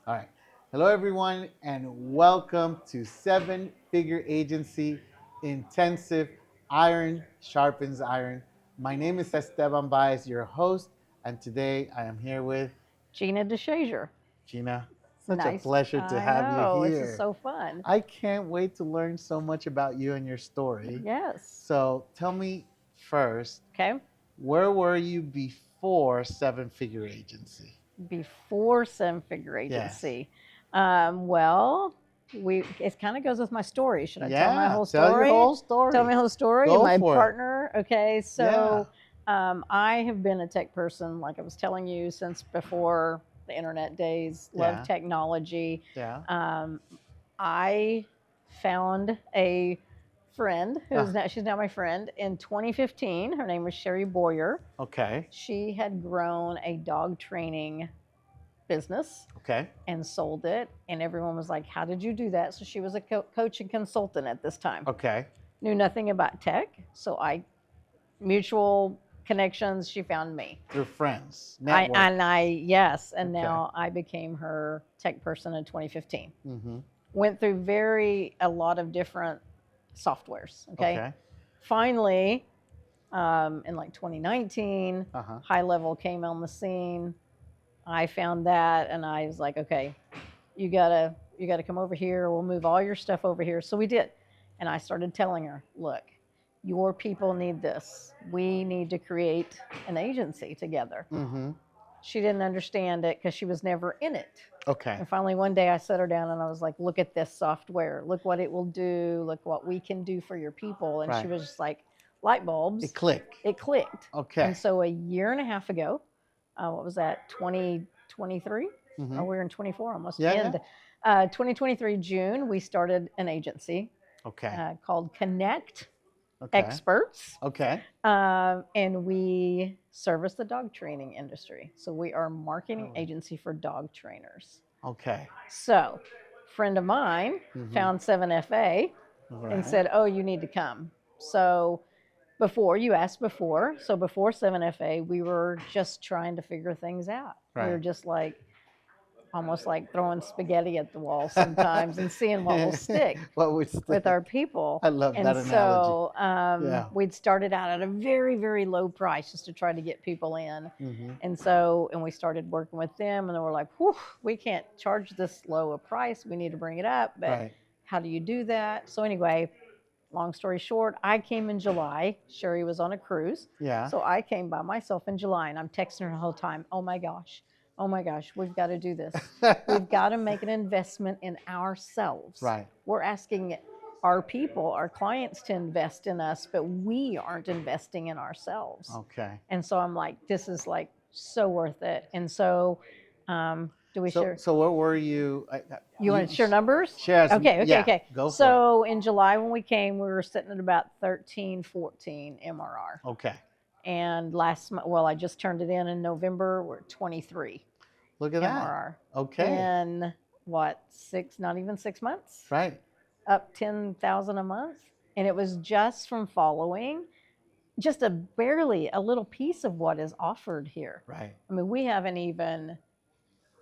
All right. Hello, everyone, and welcome to Seven Figure Agency Intensive Iron Sharpens Iron. My name is Esteban Baez, your host, and today I am here with Jeana Deshazer. Gina. Such a Nice. pleasure to I have you know. This is here. so fun. I can't wait to learn so much about you and your story. Yes. So tell me first, Okay. where were you before Seven Figure Agency? Before seven figure Yes. agency. Well, it kind of goes with my story. Should I tell my Yeah, whole tell your story? whole Tell story. my whole story. Go My for it. partner. Okay. Yeah. I have been a tech person, like I was telling you, since before the internet days. Love Yeah. technology. Yeah. Um, I found a friend Uh, she's now my friend in 2015. Her name was Sherry Boyer. okay. She had grown a dog training business Okay. and sold it, and everyone was like, how did you do that? So she was a coach and consultant at this time. Okay. Knew nothing about tech, so I mutual connections, she found me. Through friends, I network. and I Yes, and Okay. now I became her tech person in 2015. Mm-hmm. Went through a lot of different softwares. Okay. Okay. Finally, in like 2019, Uh-huh. High Level came on the scene. I found that, and I was like, okay, you gotta come over here. We'll move all your stuff over here. So we did, and I started telling her, look, your people need this. We need to create an agency together. Mm-hmm. She didn't understand it because she was never in it. Okay. And finally, one day I set her down and I was like, look at this software. Look what it will do. Look what we can do for your people. And she Right. was just like, light bulbs. It clicked. It clicked. Okay. And so a year and a half ago, what was that, 2023? Mm-hmm. Oh, we're in 24 almost. Yeah, End. 2023 June, we started an agency Okay. called Connect Okay. Experts. Okay. And we service the dog training industry. So we are a marketing Oh. agency for dog trainers. Okay. So, friend of mine found 7FA All and right. said, "Oh, you need to come." So, before you asked before, so before 7FA, we were just trying to figure things out. We were Right. just like almost like throwing spaghetti at the wall sometimes and seeing what will stick What would with stick? our people. I love And that analogy. so Yeah. we'd started out at a very, very low price just to try to get people in. Mm-hmm. And we started working with them, and they were like, whew, we can't charge this low a price. We need to bring it up. But Right. how do you do that? So, anyway, long story short, I came in July. Sherry was on a cruise. Yeah. So I came by myself in July, and I'm texting her the whole time, oh my gosh, we've got to do this. We've got to make an investment in ourselves. Right. We're asking our people, our clients to invest in us, but we aren't investing in ourselves. Okay. And so I'm like, this is like so worth it. And so, do we share? So what were you? You want to share numbers? Share. Okay. Yeah, go for So in July when we came, we were sitting at about 13, 14 MRR. it. Okay. And last month, well, I just turned it in November, we're 23 Look at MRR. that. Okay. In what, not even 6 months? Right. Up 10,000 a month. And it was just from following just barely a little piece of what is offered here. Right. I mean, we haven't even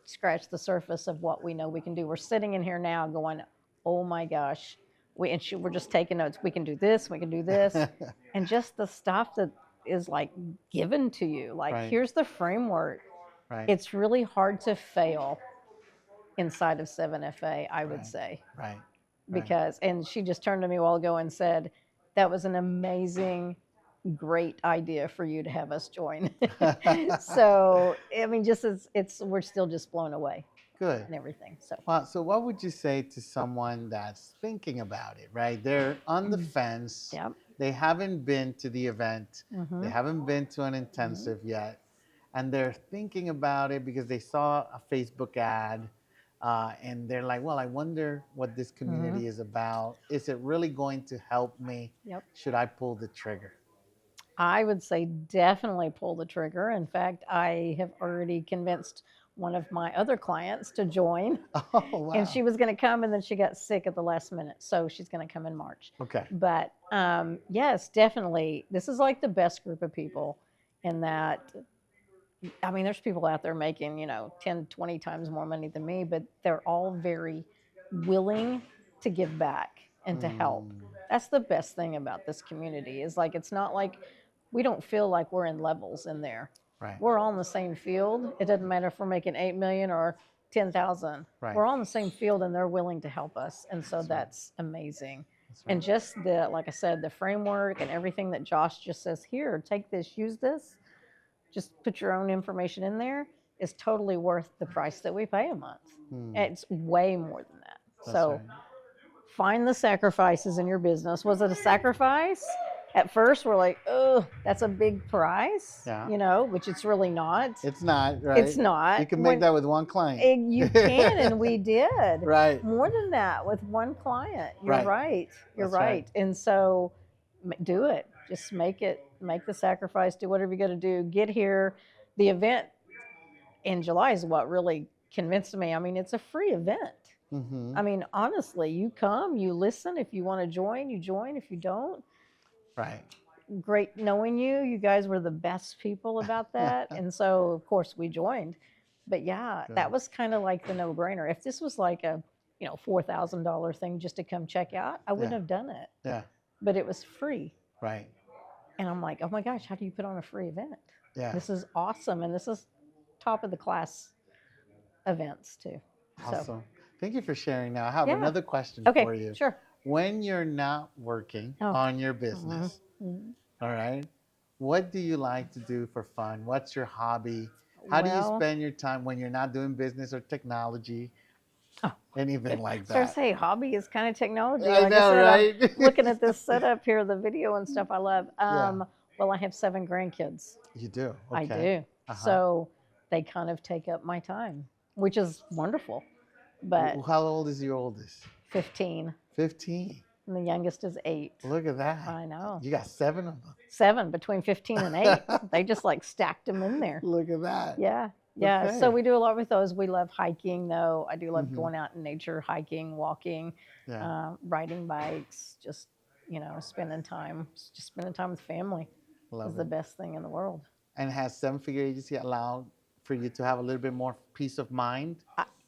scratched the surface of what we know we can do. We're sitting in here now going, oh my gosh, we're just taking notes. We can do this, we can do this. And just the stuff that is like given to you, like Right. here's the framework. Right. It's really hard to fail inside of 7FA, I would Right. say. Right. Because, and she just turned to me a while ago and said, that was an amazing, great idea for you to have us join. So, I mean, we're still just blown away Good. and everything. So, Well, so what would you say to someone that's thinking about it, right? They're on the fence. yeah. They haven't been to the event. Mm-hmm. They haven't been to an intensive yet. And they're thinking about it because they saw a Facebook ad. And they're like, well, I wonder what this community is about. Is it really going to help me? Yep. Should I pull the trigger? I would say definitely pull the trigger. In fact, I have already convinced one of my other clients to join. Oh, wow. And she was going to come, and then she got sick at the last minute. So she's going to come in March. Okay. But yes, definitely. This is like the best group of people in that I mean, there's people out there making, 10, 20 times more money than me, but they're all very willing to give back and to help. Mm, That's the best thing about this community is like, it's not like we don't feel like we're in levels in there. right, We're all in the same field. It doesn't matter if we're making 8 million or 10,000. right. We're all in the same field and they're willing to help us. And so That's right. that's amazing. That's And right. just the, like I said, the framework and everything that Josh just says, here, take this, use this, just put your own information in there, is totally worth the price that we pay a month. Hmm, It's way more than that. that's So right. find the sacrifices in your business. Was it a sacrifice? At first, we're like, oh, that's a big price, Yeah. which it's really not. It's not, right? It's not. You can make that with one client. You can, and we did. Right. More than that with one client. You're Right. right. You're That's right. right. And so do it. Just make the sacrifice, do whatever you got to do. Get here. The event in July is what really convinced me. I mean, it's a free event. Mm-hmm. I mean, honestly, you come, you listen. If you want to join, you join. If you don't, Right. great knowing you. You guys were the best people about that. And so, of course, we joined. But yeah, Good. that was kind of like the no brainer. If this was like a, $4,000 thing just to come check out, I wouldn't Yeah. have done it. Yeah. But it was free. Right. And I'm like, oh my gosh, how do you put on a free event? Yeah. This is awesome. And this is top of the class events too. So, Awesome. Thank you for sharing. Now, I have Yeah. another question okay, for you. sure. When you're not working Oh. on your business, Mhm. all right, what do you like to do for fun? What's your hobby? How do you Well, spend your time when you're not doing business or technology? Oh. Anything like So I that? say hobby is kind of technology. I Like know, said, right? I'm looking at this setup here, the video and stuff I love. Yeah. Well, I have 7 grandkids. You do. I Okay. do. Uh-huh. So they kind of take up my time, which is wonderful. But How old is your oldest? 15, 15. and the youngest is 8. Look at that. I know. You got 7 of them. 7 between 15 and 8. They just like stacked them in there. Look at that. Yeah. Yeah. Okay. So we do a lot with those. We love hiking, though. I do love Mhm. going out in nature, hiking, walking, Yeah. riding bikes, just, spending time with family Love is the it. best thing in the world. And has Seven Figure Agency allowed for you to have a little bit more peace of mind?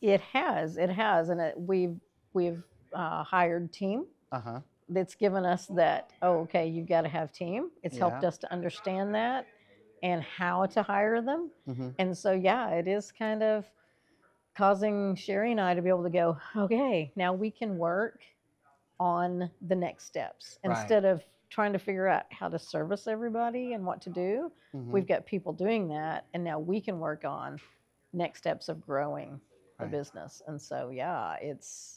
It has. And we've hired team. Uh-huh. That's given us that, oh, okay, you've got to have team. It's helped Yeah. us to understand that and how to hire them. Mm-hmm. And so, yeah, it is kind of causing Sherry and I to be able to go, okay, now we can work on the next steps. Right. Instead of trying to figure out how to service everybody and what to do, Mm-hmm. we've got people doing that. And now we can work on next steps of growing the Right. business. And so, yeah, it's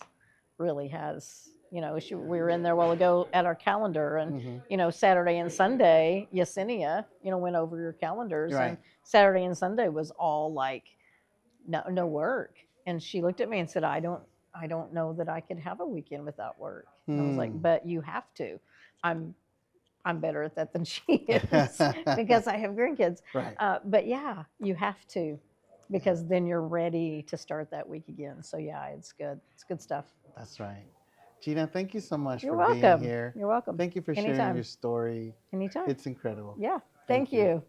really has, we were in there a while ago at our calendar and, Mm-hmm. Saturday and Sunday, Yesenia, went over your calendars. Right. And Saturday and Sunday was all like, no work. And she looked at me and said, I don't know that I could have a weekend without work. And I was like, but you have to. I'm better at that than she is because I have grandkids. Right. But yeah, you have to, because then you're ready to start that week again. So yeah, it's good. It's good stuff. That's right. Jeana, thank you so much You're for being welcome. here. You're welcome. Thank you for sharing Anytime. your story. Anytime. It's incredible. Yeah. Thank Thank you.